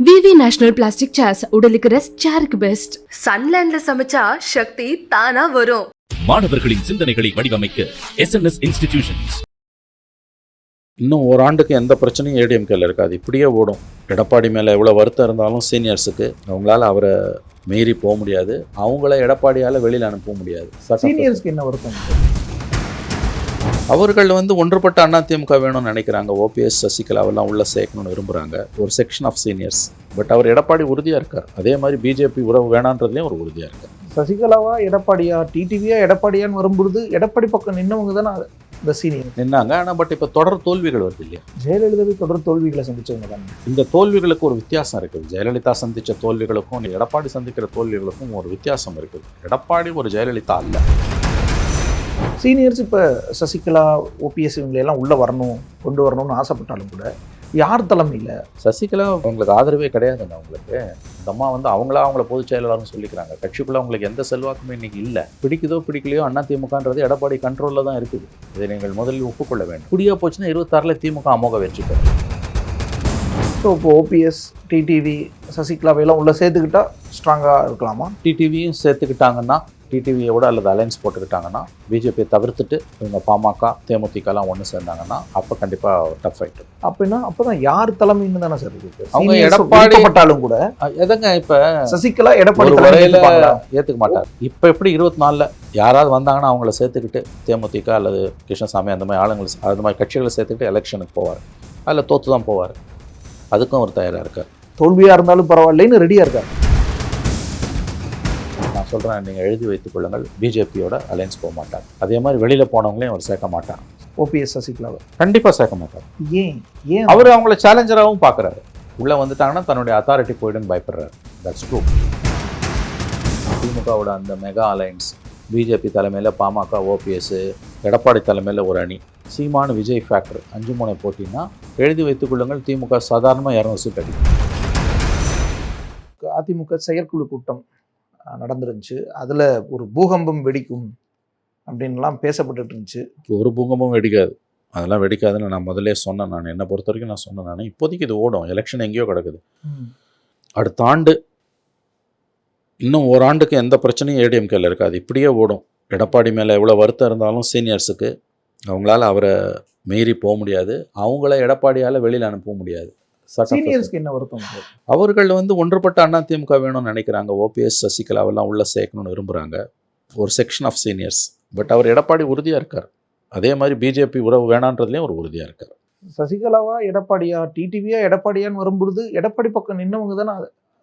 விவி national plastic chairs உடலுக்கு rest, சேருக்கு best. சன்லேண்ட்ல சமைச்சா சக்தி தானா வரும். மாணவர்களின் சிந்தனைகளை வடிவமைக்க SNS இன்ஸ்டிடியூஷன்ஸ். இன்னும் ஓராண்டுக்கு எந்த பிரச்சனையும் ஏடிஎம்கேல இருக்காது, இப்படியே ஓடும். எடப்பாடி மேலே எவ்வளோ வருத்தம் இருந்தாலும் சீனியர்ஸுக்கு அவங்களால அவரை மீறி போக முடியாது, அவங்கள எடப்பாடியால் வெளியில் அனுப்ப முடியாது. சீனியர்ஸ்க்கு என்ன வருத்தம்? அவர்கள் ஒன்றுபட்ட அதிமுக வேணும்னு நினைக்கிறாங்க. ஓபிஎஸ் சசிகலாவெல்லாம் உள்ளே சேர்க்கணும்னு விரும்புகிறாங்க ஒரு செக்ஷன் ஆஃப் சீனியர்ஸ். பட் அவர் எடப்பாடி உறுதியாக இருக்கார். அதே மாதிரி பிஜேபி உறவு வேணான்றதுலேயும் ஒரு உறுதியாக இருக்கார். சசிகலாவா எடப்பாடியா, டிடிவியா எடப்பாடியான்னு வரும்பொழுது எடப்பாடி பக்கம் நின்னவங்க தானே இந்த சீனியர் நின்னாங்க. ஆனால் பட் இப்போ தொடர் தோல்விகள் வருது இல்லையா? ஜெயலலிதாவை தொடர் தோல்விகளை சந்திச்சவங்க தானே. இந்த தோல்விகளுக்கு ஒரு வித்தியாசம் இருக்குது. ஜெயலலிதா சந்தித்த தோல்விகளுக்கும் எடப்பாடி சந்திக்கிற தோல்விகளுக்கும் ஒரு வித்தியாசம் இருக்குது. எடப்பாடி ஒரு ஜெயலலிதா அல்ல. சீனியர்ஸ் இப்போ சசிகலா, ஓபிஎஸ் இவங்களெல்லாம் உள்ளே கொண்டு வரணும்னு ஆசைப்பட்டாலும் கூட யார் தலைமையில்? சசிகலா அவங்களுக்கு ஆதரவே கிடையாதுங்க. அவங்களுக்கு இந்த அம்மா அவங்களா அவங்கள பொதுச் செயலாளர்னு சொல்லிக்கிறாங்க. கட்சிக்குள்ளே அவங்களுக்கு எந்த செல்வாக்குமே இன்னைக்கு இல்லை. பிடிக்குதோ பிடிக்கலையோ அதிமுகன்றது எடப்பாடி கண்ட்ரோலில் தான் இருக்குது. இதை நீங்கள் முதலில் ஒப்புக்கொள்ள வேண்டும். குடியா போச்சுன்னா 26 திமுக அமோக வெற்றி பெறும். ஸோ இப்போ ஓபிஎஸ், டிடிவி, சசிகலாவையெல்லாம் உள்ளே சேர்த்துக்கிட்டா ஸ்ட்ராங்காக இருக்கலாமா? டிடிவியும் சேர்த்துக்கிட்டாங்கன்னா, டிடிவியோட அல்லது அலைன்ஸ் போட்டுக்கிட்டாங்கன்னா, பிஜேபியை தவிர்த்துட்டு இவங்க பாமக, தேமுதிகலாம் ஒன்று சேர்ந்தாங்கன்னா அப்போ கண்டிப்பாக டஃப் ஆகிட்டு. அப்படின்னா அப்போ தான் யார் தலைமைன்னு தானே சார் இருக்கு. அவங்க எடப்பாடி பட்டாலும் கூட எதங்க இப்போ சசிகலா எடப்பாடி வரையில் ஏற்றுக்க மாட்டார். இப்போ எப்படி 24 யாராவது வந்தாங்கன்னா அவங்கள சேர்த்துக்கிட்டு தேமுதிக அல்லது கிருஷ்ணசாமி அந்த மாதிரி ஆளுங்களை, அந்த மாதிரி கட்சிகளை சேர்த்துக்கிட்டு எலெக்ஷனுக்கு போவார். அதில் தோற்று தான் போவார். அதுக்கும் அவர் தயாராக இருக்கார். தோல்வியாக இருந்தாலும் பரவாயில்லைன்னு ரெடியாக இருக்கார். நான் சொல்கிறேன், நீங்கள் எழுதி வைத்துக் கொள்ளுங்கள், பிஜேபியோட அலைன்ஸ் போக மாட்டார். அதே மாதிரி வெளியில் போனவங்களையும் அவர் சேர்க்க மாட்டார். ஓபிஎஸ் சசிகலாவை கண்டிப்பாக சேர்க்க மாட்டார். ஏன் அவர் அவங்கள சேலஞ்சராகவும் பார்க்குறாரு. உள்ளே வந்துட்டாங்கன்னா தன்னுடைய அத்தாரிட்டி போய்டுன்னு பயப்படுறாரு. That's true. திமுகவோட அந்த மெகா அலைன்ஸ், பிஜேபி தலைமையில் பாமக, ஓபிஎஸ், எடப்பாடி தலைமையில் ஒரு அணி, சீமானு விஜய் ஃபேக்டர் 5 முனை போட்டின்னா எழுதி வைத்துக் கொள்ளுங்கள், திமுக சாதாரணமாக 200 சீட் அடிக்கும். அதிமுக செயற்குழு கூட்டம் நடந்துருந்துச்சு. அதில் ஒரு பூகம்பம் வெடிக்கும் அப்படின்லாம் பேசப்பட்டு இருந்துச்சு. ஒரு பூகம்பம் வெடிக்காது, அதெல்லாம் வெடிக்காதுன்னு நான் முதலே சொன்னேன். நான் என்னை பொறுத்த வரைக்கும் நான் சொன்னேன். நான் இப்போதைக்கு இது ஓடும். எலெக்ஷன் எங்கேயோ கிடக்குது. அடுத்த ஆண்டு இன்னும் ஓராண்டுக்கு எந்த பிரச்சனையும் ஏடிஎம்கேல இருக்காது, இப்படியே ஓடும். எடப்பாடி மேலே எவ்வளோ வருத்தம் இருந்தாலும் சீனியர்ஸுக்கு அவங்களால அவரை மீறி போக முடியாது, அவங்கள எடப்பாடியால் வெளியில் அனுப்ப முடியாது. சீனியர்ஸ்க்கு என்ன வருத்தம்? அவர்கள் ஒன்றுபட்ட அதிமுக வேணும்னு நினைக்கிறாங்க. ஓபிஎஸ் சசிகலாவெல்லாம் உள்ளே சேர்க்கணும்னு விரும்புகிறாங்க ஒரு செக்ஷன் ஆஃப் சீனியர்ஸ். பட் அவர் எடப்பாடி உறுதியாக இருக்கார். அதே மாதிரி பிஜேபி உறவு வேணான்றதுலேயும் ஒரு உறுதியாக இருக்கார். சசிகலாவா எடப்பாடியா, டிடிவியா எடப்பாடியான்னு வரும்பொழுது எடப்பாடி பக்கம் நின்னவங்க தானே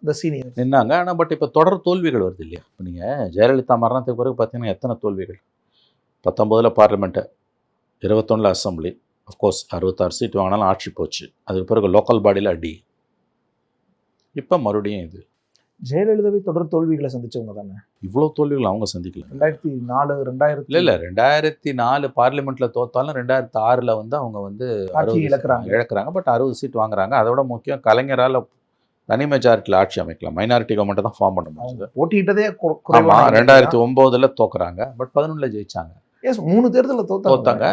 இந்த சீனியர் நின்னாங்க. ஆனால் பட் இப்போ தொடர் தோல்விகள் வருது இல்லையா? இப்போ நீங்கள் ஜெயலலிதா மரணத்துக்கு பிறகு பார்த்தீங்கன்னா எத்தனை தோல்விகள். 19 பார்லிமெண்ட்டு, 21 அசம்பிளி, அஃப்கோர்ஸ் 66 சீட் வாங்கினாலும் ஆட்சி போச்சு. அதுக்கு பிறகு லோக்கல் பாடியில் அடி. இப்போ மறுபடியும் இது. ஜெயலலிதாவை தொடர் தோல்விகளை சந்திச்சவங்க தானே. இவ்வளோ தோல்விகள் அவங்க சந்திக்கல. 2004 2000 இல்லை 2004 பார்லிமெண்ட்டில் தோத்தாலும் 2006 அவங்க இழக்கிறாங்க. பட் 60 சீட் வாங்குறாங்க. அதோட முக்கியம், கலைஞரால் தனி மெஜாரிட்டியில் ஆட்சி அமைக்கலாம். மைனாரிட்டி கவர்மெண்ட்டை தான் ஃபார்ம் பண்ண முடிஞ்சது. போட்டிட்டதே 2009 தோக்குறாங்க. பட் 11 ஜெயிச்சாங்க. 3 தேர்தலில் தோத்தாங்க.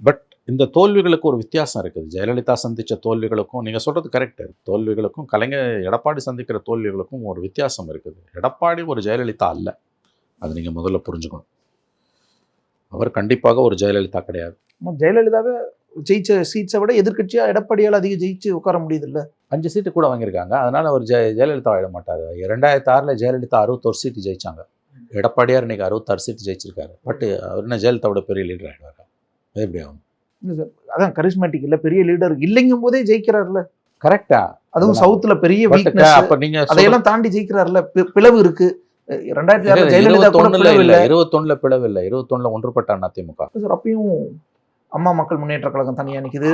பட் இந்த தோல்விகளுக்கு ஒரு வித்தியாசம் இருக்குது. ஜெயலலிதா சந்தித்த தோல்விகளுக்கும், நீங்கள் சொல்கிறது கரெக்டு, தோல்விகளுக்கும் எடப்பாடி சந்திக்கிற தோல்விகளுக்கும் ஒரு வித்தியாசம் இருக்குது. எடப்பாடி ஒரு ஜெயலலிதா அல்ல, அது நீங்கள் முதல்ல புரிஞ்சுக்கணும். அவர் கண்டிப்பாக ஒரு ஜெயலலிதா கிடையாது. ஜெயலலிதாவை ஜெயிச்ச சீட்ஸை விட எதிர்கட்சியாக எடப்பாடியால் அதிகம் ஜெயிச்சு உட்கார முடியுது இல்லை. 5 சீட்டு கூட வாங்கியிருக்காங்க. அதனால் அவர் ஜெயலலிதா ஆகிட மாட்டார். 2006 ஜெயலலிதா 61 சீட்டு ஜெயிச்சாங்க. எடப்பாடியார் இன்னைக்கு 66 சீட்டு ஜெயிச்சிருக்காரு. பட் அவர் என்ன ஜெயலலிதாவோட பெரிய லீடர் ஆகிடுவார்? அது எப்படி ஆகும்? இல்லை சார், அதான் கரிஸ்மேட்டிக் இல்லை, பெரிய லீடர் இல்லைங்கும் போதே ஜெயிக்கிறார்ல. கரெக்டா? அதுவும் சவுத்தில் பெரிய வீக்னஸ். அப்போ நீங்கள் அதையெல்லாம் தாண்டி ஜெயிக்கிறார்ல. பிளவு இருக்கு. 2006 ஜெயலலிதா கூட பிளவு இல்லை. 21 பிளவு இல்லை, 21 ஒன்றுபட்ட அதிமுக. சார், அப்பயும் அம்மா மக்கள் முன்னேற்ற கழகம் தனியா நிக்குது.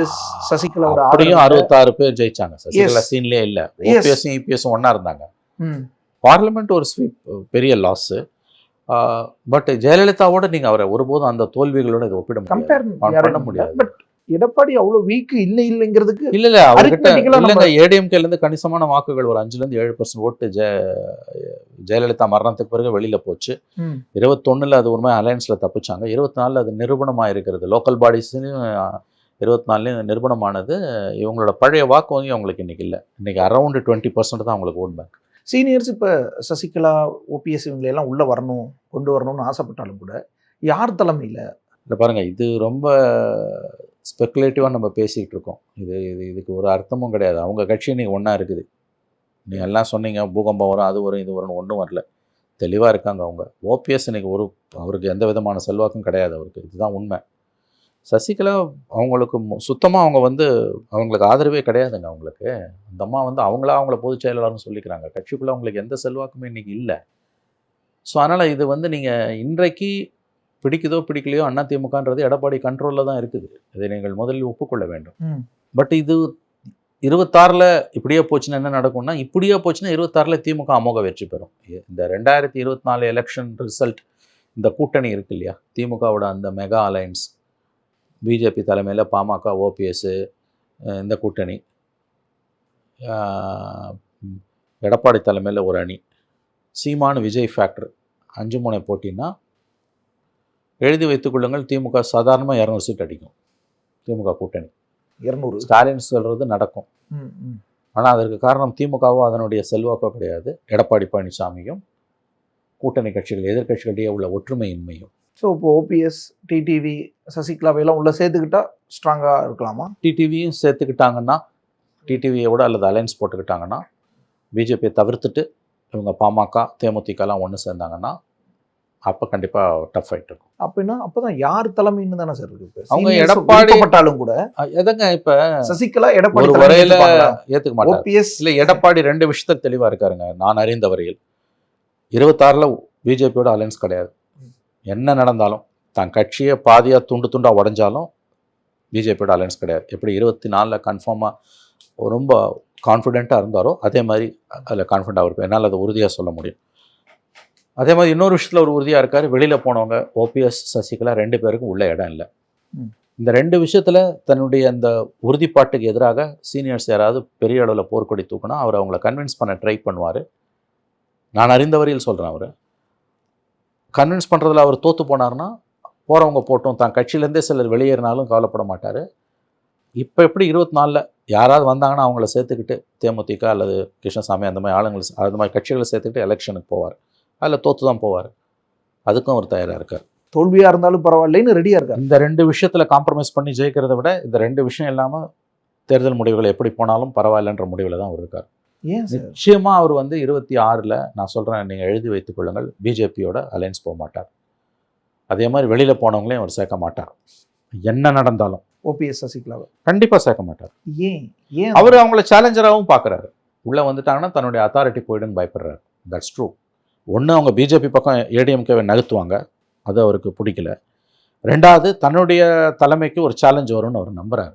சசிகலாவோட அப்படியும் 66 பேர் ஜெயிச்சாங்க. சசிகலா சீன்லேயே இல்லை. ஓபிஎஸும் இபிஎஸும் ஒன்றா இருந்தாங்க. பார்லிமெண்ட் ஒரு ஸ்வீப், பெரிய லாஸ். பட் ஜெயலலிதாவோட நீங்கள் அவரை ஒருபோதும் அந்த தோல்விகளோட இதை ஒப்பிட பண்ண முடியாது. பட் எடப்பாடி அவ்வளோ வீக் இல்லைங்கிறதுக்கு இல்லை அவர்கிட்ட இல்லைங்க. ஏடிஎம்கேலேருந்து கணிசமான வாக்குகள், ஒரு 5-7% ஓட்டு ஜெயலலிதா மரணத்துக்கு பிறகு வெளியில் போச்சு. 21 அது உண்மை அலையன்ஸில் தப்பிச்சாங்க. 24 அது நிரூபணமாக இருக்கிறது. லோக்கல் பாடிஸ்லையும் 24 நிரூபணமானது. இவங்களோட பழைய வாக்கு வங்கி அவங்களுக்கு இன்றைக்கி இல்லை. இன்றைக்கி அரௌண்டு 20% தான் அவங்களுக்கு ஓட் பேங்க். சீனியர்ஸ் இப்போ சசிகலா ஓபிஎஸ் இவங்களெல்லாம் உள்ளே வரணும் கொண்டு வரணும்னு ஆசைப்பட்டாலும் கூட யார் தலைமையில்? இல்லை பாருங்கள், இது ரொம்ப ஸ்பெக்குலேட்டிவாக நம்ம பேசிக்கிட்டு இருக்கோம். இதுக்கு ஒரு அர்த்தமும் கிடையாது. அவங்க கட்சி இன்றைக்கி ஒன்றா இருக்குது. நீங்கள் எல்லாம் சொன்னீங்க பூகம்பம் வரும், அது வரும், இது வரும்னு ஒன்றும் வரல. தெளிவாக இருக்காங்க அவங்க. ஓபிஎஸ் இன்றைக்கி அவருக்கு எந்த விதமான செல்வாக்கும் கிடையாது அவருக்கு. இதுதான் உண்மை. சசிகலா அவங்களுக்கு சுத்தமாக அவங்களுக்கு ஆதரவே கிடையாதுங்க. அவங்களுக்கு அந்த அம்மா அவங்கள பொதுச் செயலாளர்னு சொல்லிக்கிறாங்க. கட்சிக்குள்ளே அவங்களுக்கு எந்த செல்வாக்குமே இன்றைக்கி இல்லை. ஸோ அதனால் இது நீங்கள் இன்றைக்கு பிடிக்குதோ பிடிக்கலையோ அதிமுகன்றது எடப்பாடி கண்ட்ரோலில் தான் இருக்குது. இதை நீங்கள் முதலில் ஒப்புக்கொள்ள வேண்டும். பட் இது 26 இப்படியே போச்சுன்னா என்ன நடக்கும்னா, இப்படியே போச்சுன்னா 26 திமுக அமோக வெற்றி பெறும். இந்த 2024 எலெக்ஷன் ரிசல்ட், இந்த கூட்டணி இருக்கு இல்லையா, திமுகவோட அந்த மெகா அலையன்ஸ், பிஜேபி தலைமையில் பாமக ஓபிஎஸ் இந்த கூட்டணி, எடப்பாடி தலைமையில் ஒரு அணி, சீமான் விஜய் ஃபேக்டர் 5 முனை போட்டின்னா எழுதி வைத்துக்கொள்ளுங்கள், திமுக சாதாரணமாக 200 சீட் அடிக்கும். திமுக கூட்டணி 200 ஸ்டாலின் சொல்கிறது நடக்கும். ஆனால் அதற்கு காரணம் திமுகவோ அதனுடைய செல்வாக்கோ கிடையாது, எடப்பாடி பழனிசாமியும் கூட்டணி கட்சிகள் எதிர்கட்சிகளிடையே உள்ள ஒற்றுமையின்மையும். ஸோ இப்போ ஓபிஎஸ் டிடிவி சசிகலாவையெல்லாம் உள்ளே சேர்த்துக்கிட்டா ஸ்ட்ராங்காக இருக்கலாமா? டிடிவியும் சேர்த்துக்கிட்டாங்கன்னா, டிடிவியோட அல்லது அலைன்ஸ் போட்டுக்கிட்டாங்கன்னா, பிஜேபியை தவிர்த்துட்டு இவங்க பாமக தேமுதிகலாம் ஒன்று சேர்ந்தாங்கன்னா அப்போ கண்டிப்பாக டஃப் ஃபைட் இருக்கும். அப்படின்னா அப்போ தான் யார் தலைமைன்னு தானே சார் இருக்கு. அவங்க எடப்பாடி பட்டாலும் கூட எதங்க இப்போ சசிகலா எடப்பாடி ஒரு வரையில் ஏற்றுக்க மாட்டாங்க. ஓபிஎஸ் இல்லை, எடப்பாடி 2 விஷயத்தில் தெளிவாக இருக்காருங்க. நான் அறிந்த வரையில் 26 பிஜேபியோட அலைன்ஸ் கிடையாது. என்ன நடந்தாலும் தான் கட்சியை பாதியாக துண்டாக உடஞ்சாலும் பிஜேபியோட அலைன்ஸ் கிடையாது. எப்படி 24 கன்ஃபார்மாக ரொம்ப கான்ஃபிடென்ட்டாக இருந்தாரோ அதே மாதிரி அதில் கான்ஃபிடென்ட்டாக இருக்கும். என்னால் அதை உறுதியாக சொல்ல முடியும். அதே மாதிரி இன்னொரு விஷயத்தில் ஒரு உறுதியாக இருக்கார். வெளியில் போனவங்க ஓபிஎஸ் சசிகலா 2 பேருக்கும் உள்ள இடம் இல்லை. இந்த 2 விஷயத்தில் தன்னுடைய அந்த உறுதிப்பாட்டுக்கு எதிராக சீனியர்ஸ் யாராவது பெரிய அளவில் போர்க்கொடி தூக்கினா அவங்கள கன்வின்ஸ் பண்ண ட்ரை பண்ணுவார். நான் அறிந்த வரையில் சொல்கிறேன். அவர் கன்வின்ஸ் பண்ணுறதுல அவர் தோற்று போனார்னா போகிறவங்க போட்டும், தான் கட்சியிலேருந்தே சிலர் வெளியேறினாலும் கவலைப்பட மாட்டார். இப்போ எப்படி 24 யாராவது வந்தாங்கன்னா அவங்கள சேர்த்துக்கிட்டு தேமுதிக அல்லது கிருஷ்ணசாமி அந்த மாதிரி அது மாதிரி கட்சிகளை சேர்த்துக்கிட்டு எலெக்ஷனுக்கு போவார். அதில் தோற்று தான் போவார். அதுக்கும் அவர் தயாராக இருக்கார். தோல்வியாக இருந்தாலும் பரவாயில்லைன்னு ரெடியாக இருக்கார். இந்த 2 விஷயத்தில் காம்ப்ரமைஸ் பண்ணி ஜெயிக்கிறத விட இந்த 2 விஷயம் இல்லாமல் தேர்தல் முடிவுகள் எப்படி போனாலும் பரவாயில்லன்ற முடிவில் தான் அவர் இருக்கார். ஏன் நிச்சயமாக அவர் 26 நான் சொல்கிறேன், நீங்கள் எழுதி வைத்துக் கொள்ளுங்கள், பிஜேபியோட அலையன்ஸ் போக மாட்டார். அதே மாதிரி வெளியில் போனவங்களையும் அவர் சேர்க்க மாட்டார். என்ன நடந்தாலும் ஓபிஎஸ் சசிகலாவை கண்டிப்பாக சேர்க்க மாட்டார். ஏன் அவர் அவங்கள சேலஞ்சராகவும் பார்க்குறாரு. உள்ளே வந்துட்டாங்கன்னா தன்னுடைய அத்தாரிட்டி போயிடுன்னு பயப்படுறாரு. That's true. ஒன்று, அவங்க பிஜேபி பக்கம் ஏடிஎம்கேவை நகர்த்துவாங்க, அது அவருக்கு பிடிக்கல. 2வது, தன்னுடைய தலைமைக்கு ஒரு சேலஞ்ச் வரும்னு அவர் நம்புகிறார்.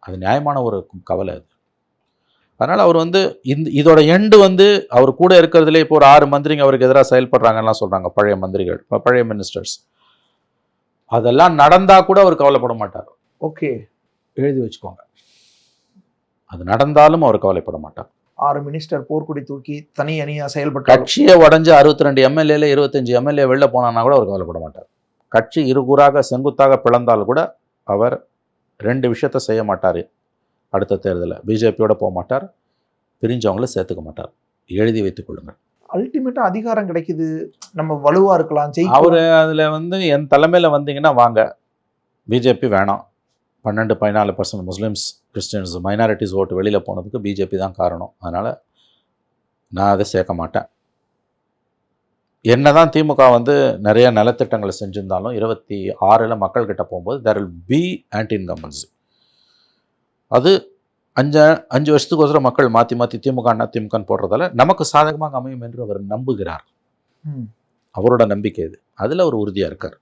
அது நியாயமான ஒரு கவலை அது. அதனால் அவர் இதோட எண்டு அவர் கூட இருக்கிறதுலே இப்போ ஒரு 6 மந்திரிங்க அவருக்கு எதிராக செயல்படுறாங்கலாம் சொல்கிறாங்க, பழைய மந்திரிகள், பழைய மினிஸ்டர்ஸ். அதெல்லாம் நடந்தால் கூட அவர் கவலைப்பட மாட்டார். ஓகே, எழுதி வச்சுக்கோங்க. அது நடந்தாலும் அவர் கவலைப்பட மாட்டார். 6 மினிஸ்டர் போர்க்குடி தூக்கி தனி அணியாக செயல்பட்டு கட்சியை உடஞ்சு 62 எம்எல்ஏல 25 எம்எல்ஏ வெளில போனான்னா கூட அவர் கவலைப்பட மாட்டார். கட்சி இருகூறாக செங்குத்தாக பிளந்தால் கூட அவர் 2 விஷயத்த செய்ய மாட்டார். அடுத்த தேர்தலில் பிஜேபியோட போக மாட்டார், பிரிஞ்சவங்கள சேர்த்துக்க மாட்டார். எழுதி வைத்துக் கொள்ளுங்கள். அல்டிமேட்டாக அதிகாரம் கிடைக்குது, நம்ம வலுவாக இருக்கலாம். அவர் அதில் என் தலைமையில் வந்தீங்கன்னா வாங்க, பிஜேபி வேணாம். 12-14% முஸ்லீம்ஸ், கிறிஸ்டியன்ஸ், மைனாரிட்டிஸ் ஓட்டு வெளியில் போனதுக்கு பிஜேபி தான் காரணம். அதனால் நான் அதை சேர்க்க மாட்டேன். என்ன தான் திமுக நிறைய நலத்திட்டங்களை செஞ்சுருந்தாலும் 26 மக்கள்கிட்ட போகும்போது there will be anti incumbency. அது 5 வருஷத்துக்கு ஒருத்தர மக்கள் மாற்றி திமுகன்னு போடுறதால நமக்கு சாதகமாக அமையும் என்று அவர் நம்புகிறார். அவரோட நம்பிக்கை இது. அதில் அவர் உறுதியாக இருக்கார்.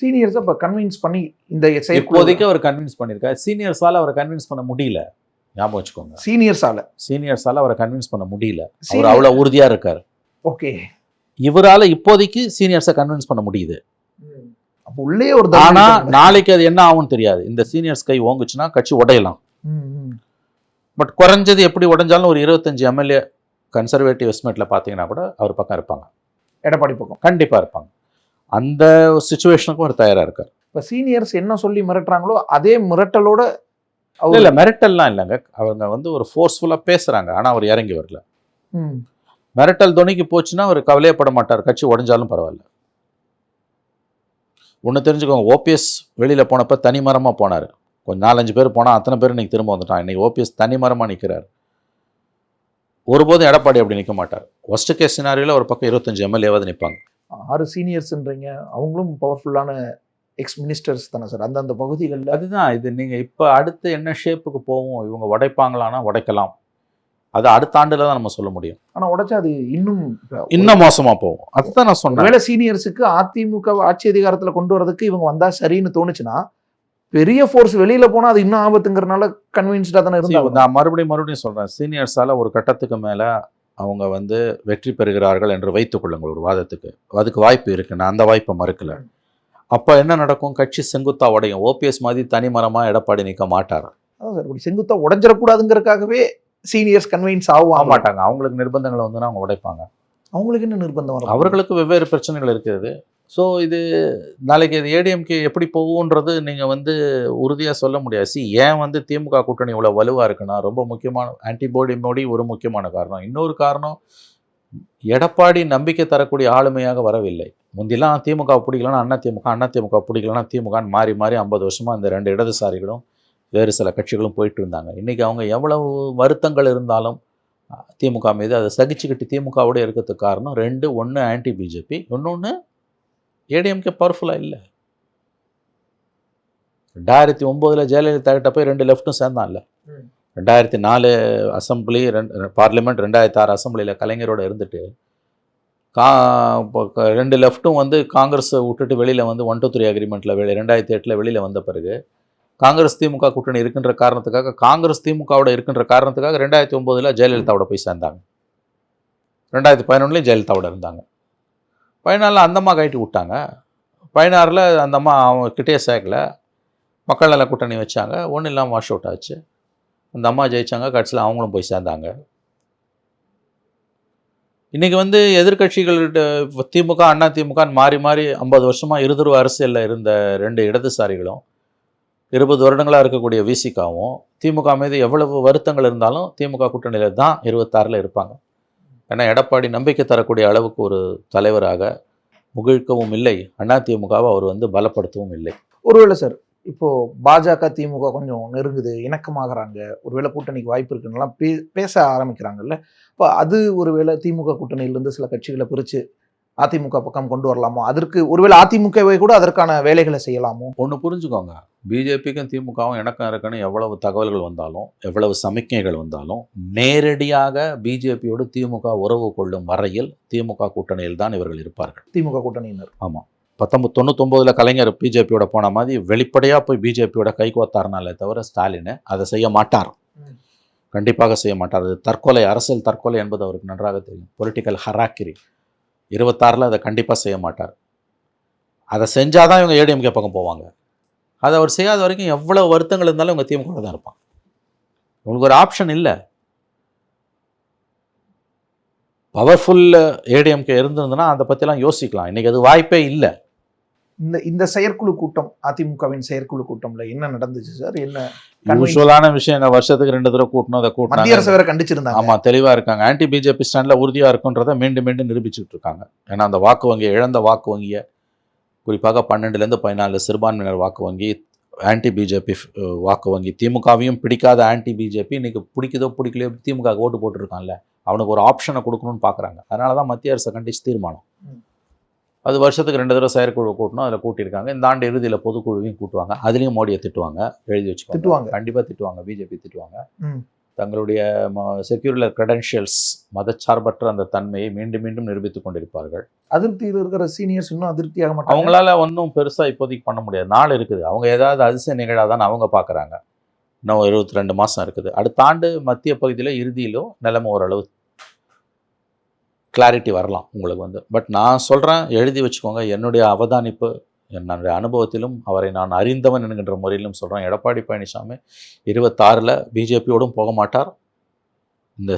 சீனியர்ஸை இப்போ கன்வின்ஸ் பண்ணி இந்த இப்போதைக்கு அவர் கன்வின்ஸ் பண்ணியிருக்காரு. சீனியர்ஸால் அவரை கன்வின்ஸ் பண்ண முடியல. ஞாபகம் வச்சுக்கோங்க, சீனியர்ஸால் அவரை கன்வின்ஸ் பண்ண முடியல. அவர் அவ்வளோ உறுதியாக இருக்கார். ஓகே, இவரால் இப்போதைக்கு சீனியர்ஸை கன்வின்ஸ் பண்ண முடியுது. அப்போ உள்ளே ஒரு ஆனால் நாளைக்கு அது என்ன ஆகும்னு தெரியாது. இந்த சீனியர்ஸ் கை ஓங்குச்சுன்னா கட்சி உடையலாம். பட் குறைஞ்சது எப்படி உடைஞ்சாலும் ஒரு 25 எம்எல்ஏ கன்சர்வேட்டிவ் எஸ்டிமேட்டில் பார்த்தீங்கன்னா கூட அவர் பக்கம் இருப்பாங்க. எடப்பாடி பக்கம் கண்டிப்பாக இருப்பாங்க. அந்த சிச்சுவேஷனுக்கும் அவர் தயாராக இருக்கார். இப்போ சீனியர்ஸ் என்ன சொல்லி மிரட்டுறாங்களோ அதே மிரட்டலோட இல்லை மிரட்டல்லாம் இல்லைங்க, அவங்க வந்து ஒரு ஃபோர்ஸ்ஃபுல்லாக பேசுகிறாங்க, ஆனால் அவர் இறங்கி வரல. மிரட்டல் துணிக்கு போச்சுன்னா அவர் கவலையப்பட மாட்டார், கட்சி உடஞ்சாலும் பரவாயில்ல. ஒன்று தெரிஞ்சுக்கோங்க, ஓபிஎஸ் வெளியில் போனப்போ தனிமரமாக போனார். கொஞ்சம் 4-5 பேர் போனால் அத்தனை பேர் இன்றைக்கி திரும்ப வந்துட்டான். இன்றைக்கி ஓபிஎஸ் தனிமரமாக நிற்கிறார். ஒருபோதும் எடப்பாடி அப்படி நிற்க மாட்டார். ஒஸ்ட் கேஸ் சினாரியில் ஒரு பக்கம் 25 எம்எல்ஏவாவது நிற்பாங்க. 6 சீனியர்ஸ்ன்றீங்க, அவங்களும் பவர்ஃபுல்லான எக்ஸ் மினிஸ்டர்ஸ் தானே சார் அந்தந்த பகுதிகளில். அதுதான் இது. நீங்கள் இப்போ அடுத்து என்ன ஷேப்புக்கு போவோம், இவங்க உடைப்பாங்களான்னா உடைக்கலாம். அது அடுத்த ஆண்டில் தான் நம்ம சொல்ல முடியும். ஆனால் உடைச்சா அது இன்னும் மோசமாக போகும். அதுதான் நான் சொன்னேன். வேலை சீனியர்ஸுக்கு அதிமுக ஆட்சி அதிகாரத்தில் கொண்டு வரதுக்கு இவங்க வந்தால் சரின்னு தோணுச்சுன்னா, பெரிய ஃபோர்ஸ் வெளியில் போனால் அது இன்னும் ஆபத்துங்கிறனால கன்வின்ஸ்டாக தானே இருந்தாங்க. நான் மறுபடியும் சொல்கிறேன், சீனியர்ஸால் ஒரு கட்டத்துக்கு மேலே அவங்க வந்து வெற்றி பெறுகிறார்கள் என்று வைத்துக்கொள்ளுங்கள் ஒரு வாதத்துக்கு. அதுக்கு வாய்ப்பு இருக்குது, நான் அந்த வாய்ப்பை மறுக்கலை. அப்போ என்ன நடக்கும், கட்சி செங்குத்தா உடையும். ஓபிஎஸ் மாதிரி தனிமரமாக எடப்பாடி நிற்க மாட்டார். அதான் சார், இப்படி செங்குத்தா உடஞ்சிடக்கூடாதுங்கிறதுக்காகவே சீனியர்ஸ் கன்வின்ஸ் ஆக மாட்டாங்க. அவங்களுக்கு நிர்பந்தங்கள் வந்துன்னா அவங்க உடைப்பாங்க. அவங்களுக்கு என்ன நிர்பந்தம் வரும்? அவர்களுக்கு வெவ்வேறு பிரச்சனைகள் இருக்கிறது. ஸோ இது நாளைக்கு இது ஏடிஎம்கே எப்படி போகுன்றது நீங்கள் வந்து உறுதியாக சொல்ல முடியாது. ஏன் வந்து திமுக கூட்டணி இவ்வளோ வலுவாக இருக்குன்னா, ரொம்ப முக்கியமான ஆன்டிபாடி ஒரு முக்கியமான காரணம். இன்னொரு காரணம், எடப்பாடி நம்பிக்கை தரக்கூடிய ஆளுமையாக வரவில்லை. முந்திலாம் திமுக பிடிக்கலன்னா அதிமுக பிடிக்கலன்னா திமுகன்னு மாறி 50 வருஷமாக இந்த 2 இடதுசாரிகளும் வேறு சில கட்சிகளும் போயிட்டு இருந்தாங்க. இன்றைக்கி அவங்க எவ்வளவு வருத்தங்கள் இருந்தாலும் திமுக மீது அதை சகிச்சுக்கிட்டு திமுகவோடு இருக்கிறதுக்கு காரணம் 2. ஒன்று ஆன்டி பிஜேபி, இன்னொன்று ஏடிஎம்கே பவர்ஃபுல்லாக இல்லை. 2009 ஜெயலலிதா கிட்ட போய் 2 லெஃப்ட்டும் சேர்ந்தான்ல. 2004 அசம்பிளி, பார்லிமெண்ட், 2006 அசம்பிளியில் கலைஞரோட இருந்துட்டு 2 லெஃப்ட்டும் வந்து காங்கிரஸை விட்டுட்டு வெளியில் வந்து 1, 2, 3 அக்ரிமெண்ட்டில் 2008 வெளியில் வந்த பிறகு காங்கிரஸ் திமுக கூட்டணி இருக்கின்ற காரணத்துக்காக, காங்கிரஸ் திமுகவோட இருக்கின்ற காரணத்துக்காக 2009 ஜெயலலிதாவோட போய் சேர்ந்தாங்க. 2011 ஜெயலலிதாவோட இருந்தாங்க. 14 அந்த அம்மா கைட்டு விட்டாங்க. 16 அந்த அம்மா அவங்க கிட்டே சேர்க்கல. மக்கள் நல கூட்டணி வச்சாங்க, ஒன்றும் இல்லாமல் வாஷ் அவுட் ஆச்சு. அந்த அம்மா ஜெயிச்சாங்க, கட்சியில் அவங்களும் போய் சேர்ந்தாங்க. இன்றைக்கி வந்து எதிர்கட்சிகள்கிட்ட திமுக அதிமுகன்னு மாறி 50 வருஷமாக இருதுருவ அரசியலில் இருந்த 2 இடதுசாரிகளும் 20 வருடங்களாக இருக்கக்கூடிய விசிகாவும் திமுக மீது எவ்வளவு வருத்தங்கள் இருந்தாலும் திமுக கூட்டணியில் தான் 26 இருப்பாங்க. ஏன்னா எடப்பாடி நம்பிக்கை தரக்கூடிய அளவுக்கு ஒரு தலைவராக முகிழ்க்கவும் இல்லை, அதிமுகவை அவர் வந்து பலப்படுத்தவும் இல்லை. ஒருவேளை சார், இப்போது பாஜக திமுக கொஞ்சம் நெருங்குது, இணக்கமாகறாங்க, ஒருவேளை கூட்டணிக்கு வாய்ப்பு இருக்குன்னெல்லாம் பேச ஆரம்பிக்கிறாங்கல்ல. இப்போ அது ஒருவேளை திமுக கூட்டணியிலேருந்து சில கட்சிகளை பிரித்து அதிமுக பக்கம் கொண்டு வரலாமோ? அதற்கு ஒருவேளை அதிமுகவை கூட அதற்கான வேலைகளை செய்யலாமோ? ஒன்று புரிஞ்சுக்கோங்க, பிஜேபிக்கும் திமுகவும் இணக்கம் இருக்குன்னு எவ்வளவு தகவல்கள் வந்தாலும், எவ்வளவு சமிக்ஞைகள் வந்தாலும், நேரடியாக பிஜேபியோடு திமுக உறவு கொள்ளும் வரையில் திமுக கூட்டணியில் தான் இவர்கள் இருப்பார்கள். திமுக கூட்டணியினர். ஆமாம். 1999 கலைஞர் பிஜேபியோட போன மாதிரி வெளிப்படையாக போய் பிஜேபியோட கைகோத்தாருனாலே தவிர ஸ்டாலின் அதை செய்ய மாட்டார். கண்டிப்பாக செய்ய மாட்டார். அது தற்கொலை, அரசியல் தற்கொலை என்பது அவருக்கு நன்றாக தெரியும். பொலிட்டிக்கல் ஹராக்கிரி. 26 அதை கண்டிப்பாக செய்ய மாட்டார். அதை செஞ்சால் தான் இவங்க ஏடிஎம்கே பக்கம் போவாங்க. அதை அவர் செய்யாத வரைக்கும் எவ்வளோ வருத்தங்கள் இருந்தாலும் இவங்க திமுக தான் இருப்பாங்க. உங்களுக்கு ஒரு ஆப்ஷன் இல்லை. பவர்ஃபுல் ஏடிஎம்கே இருந்திருந்ததுன்னா அதை பற்றிலாம் யோசிக்கலாம். இன்றைக்கி அது வாய்ப்பே இல்லை. இந்த செயற்குழு கூட்டம், அதிமுகவின் செயற்குழு கூட்டம்ல என்ன நடந்துச்சு சார்? என்ன யூஸ்வலான விஷயங்கள், வருஷத்துக்கு 2 தடவை கூட்டணும், அதை கூட்டணும். மத்திய அரசு வேற கண்டிச்சிருந்தாங்க. ஆமாம், தெளிவாக இருக்காங்க. ஆன்டி பிஜேபி ஸ்டாண்டில் உறுதியாக இருக்குன்றதை மீண்டும் நிரூபிச்சுட்டு இருக்காங்க. ஏன்னா அந்த வாக்கு வங்கியை, இழந்த வாக்கு வங்கியை, குறிப்பாக 12லேருந்து 14 சிறுபான்மையினர் வாக்கு வங்கி, ஆன்டி பிஜேபி வாக்கு வங்கி, திமுகவையும் பிடிக்காத ஆன்டி பிஜேபி இன்றைக்கி பிடிக்குதோ பிடிக்கலையோ திமுக ஓட்டு போட்டுருக்கான்ல, அவனுக்கு ஒரு ஆப்ஷனை கொடுக்கணும்னு பார்க்குறாங்க. அதனால தான் மத்திய அரசை கண்டிச்சு தீர்மானம். அது வருஷத்துக்கு 2 தடவை செயற்குழு கூட்டணும், அதில் கூட்டியிருக்காங்க. இந்த ஆண்டு இறுதியில் பொதுக்குழுவையும் கூட்டுவாங்க. அதுலேயும் மோடியை திட்டுவாங்க, எழுதி வச்சுக்குவாங்க. கண்டிப்பாக திட்டுவாங்க, பிஜேபி திட்டுவாங்க. தங்களுடைய செக்யூரில் கிரெடென்ஷியல்ஸ், மதச்சார்பற்ற அந்த தன்மையை மீண்டும் நிரூபித்துக் கொண்டிருப்பார்கள். அதிருப்தியில் இருக்கிற சீனியர்ஸ் இன்னும் அதிருப்தியாக மாட்டாங்க. அவங்களால ஒன்றும் பெருசாக இப்போதைக்கு பண்ண முடியாது. நாள் இருக்குது. அவங்க ஏதாவது அதிசயம் நிகழாதான்னு அவங்க பார்க்குறாங்க. இன்னும் 22 மாதம் இருக்குது. அடுத்த ஆண்டு மத்திய பகுதியில் இறுதியிலோ நிலைமை ஓரளவு கிளாரிட்டி வரலாம் உங்களுக்கு வந்து. பட் நான் சொல்கிறேன், எழுதி வச்சுக்கோங்க, என்னுடைய அவதானிப்பு, என்னுடைய அனுபவத்திலும் அவரை நான் அறிந்தவன் என்கின்ற முறையிலும் சொல்கிறேன், எடப்பாடி பழனிசாமி 26 பிஜேபியோடும் போக மாட்டார். இந்த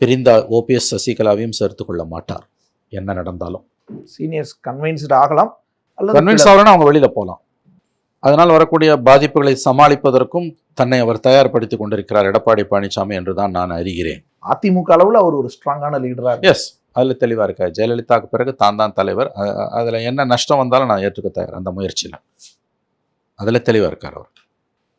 பிரிந்த ஓபிஎஸ் சசிகலாவையும் சேர்த்து கொள்ள மாட்டார். என்ன நடந்தாலும் சீனியர்ஸ் கன்வின்ஸ்டு ஆகலாம், அல்லது கன்வின்ஸ் ஆகலன்னா அவங்க வெளியில் போகலாம். அதனால் வரக்கூடிய பாதிப்புகளை சமாளிப்பதற்கும் தன்னை அவர் தயார்படுத்திக் கொண்டிருக்கிறார் எடப்பாடி பழனிசாமி என்று தான் நான் அறிகிறேன். அதிமுக அளவில் அவர் ஒரு ஸ்ட்ராங்கான லீடரா இருக்கு. எஸ், அதில் தெளிவாக இருக்கார். ஜெயலலிதாவுக்கு பிறகு தான் தலைவர். அதில் என்ன நஷ்டம் வந்தாலும் நான் ஏற்றுக்க தயார் அந்த முயற்சியில். அதில் தெளிவாக இருக்கார் அவர்.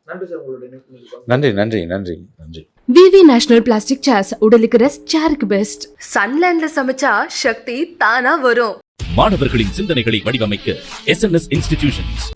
நன்றி சார், உங்களுடைய நேரத்துக்கு. நன்றி நன்றி நன்றி நன்றி. விவி நேஷனல் பிளாஸ்டிக் சேர்ஸ் உடலுக்கு ரெஸ்ட், சேருக்கு பெஸ்ட். சன்லேண்ட்ல சமைச்சா சக்தி தானா வரும். மாணவர்களின் சிந்தனைகளை வடிவமைக்க SNS இன்ஸ்டிடியூஷன்ஸ்.